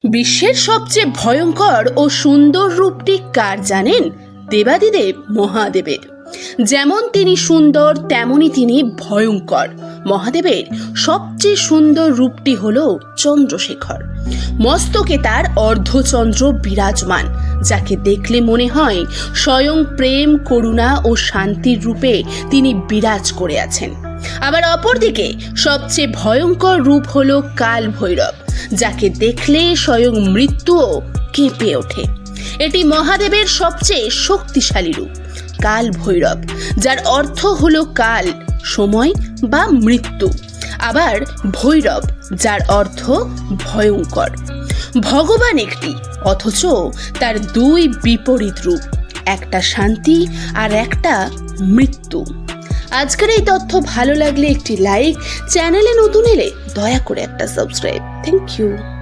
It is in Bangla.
বিশ্বের সবচেয়ে ভয়ঙ্কর ও সুন্দর রূপটি কার জানেন? দেবাদিদেব মহাদেবের। যেমন তিনি সুন্দর, তেমনি তিনি ভয়ঙ্কর। মহাদেবের সবচেয়ে সুন্দর রূপটি হল চন্দ্রশেখর। মস্তকে তার অর্ধচন্দ্র বিরাজমান, যাকে দেখলে মনে হয় স্বয়ং প্রেম, করুণা ও শান্তির রূপে তিনি বিরাজ করে আছেন। আবার অপরদিকে সবচেয়ে ভয়ঙ্কর রূপ হলো কাল ভৈরব, যাকে দেখলে স্বয়ং মৃত্যুও কেঁপে ওঠে। এটি মহাদেবের সবচেয়ে শক্তিশালী রূপ, কাল ভৈরব, যার অর্থ হলো কাল, সময় বা মৃত্যু। আবার ভৈরব, যার অর্থ ভয়ঙ্কর। ভগবান একটি, অথচ তার দুই বিপরীত রূপ, একটা শান্তি আর একটা মৃত্যু। আজকের এই তথ্য ভালো লাগলে একটি লাইক, চ্যানেলে নতুন এলে দয়া করে একটা সাবস্ক্রাইব। Thank you.